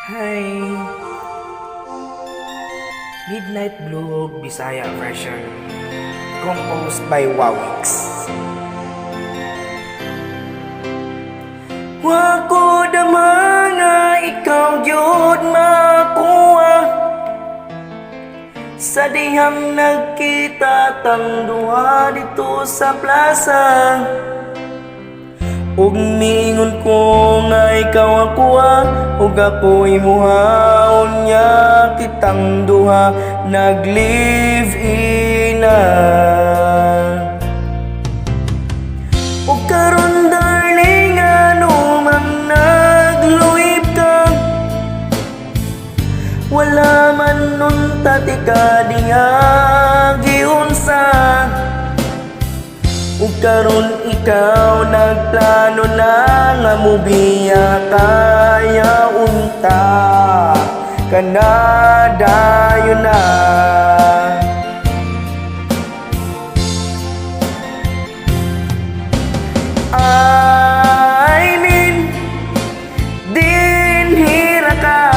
Hi. Midnight Blue Bisaya version. Composed by Wawix. Wako dama nga ikaw gyud makuha sa dihang nagkita tang duha dito sa plaza. Ug mingon ko nga ikaw ako ug ako'y muhaon niya kitang duha nag-live-in na. Ug karon darling ano man nagluyip ka, wala man nun tatika diha giunsa. Ug karon ikaw nagplano na nga mubiya kaya unta kanadayon na. I mean dinhira ka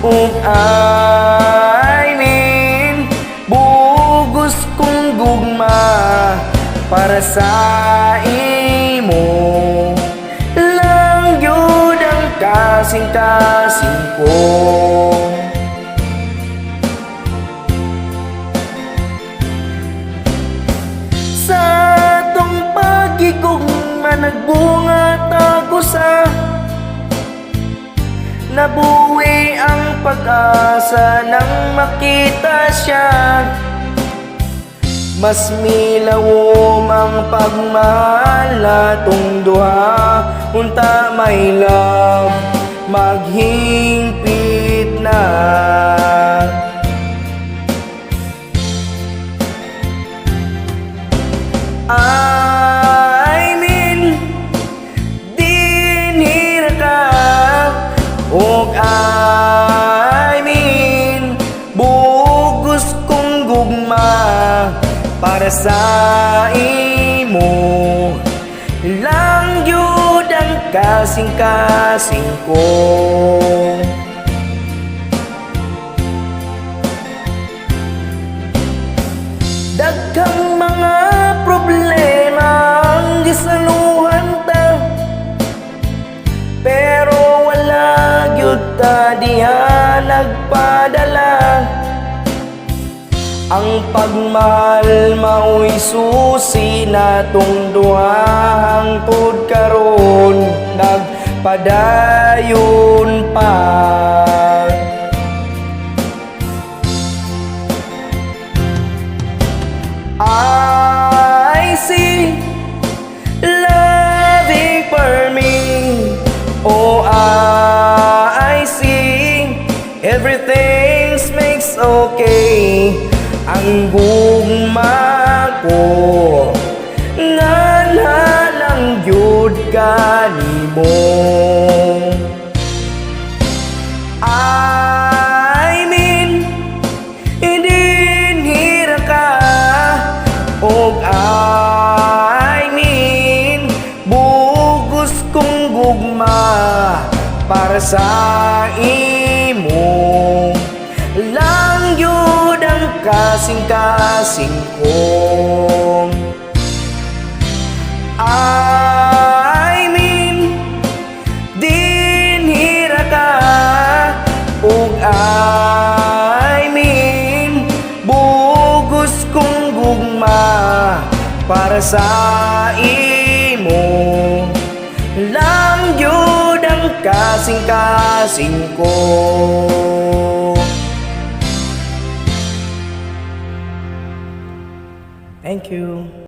ug I mean bugos kong gugma para sa imo lang yun ang kasing-kasing ko. Sa tong pagigugma nagbunga tagusa, nabuwi ang pag-asa nang makita siya. Mas milawom ang pagmahal natong duha, unta my love maghingpit na. I mean dinhira ka ug I mean bugos kong gugma para sa imo lang yun ang kasing-kasing ko. Daghang mga problema ang gisaluhan ta, pero wala gyud ta diha nagpadala. Ang pagmahal mao'y susi natong duha hangtod karon nagpadayon pa. I see loving for me. Oh, I see everything makes okay. Ang gugma ko nga lang yun kanimo. I mean dinhira ka ug I mean bugos kong gugma para sa imo lang yun ang kasing-kasing ko. I mean dinhira ka ug I mean bugos kong gugma para sa imo lang yun ang kasing-kasing ko. Thank you.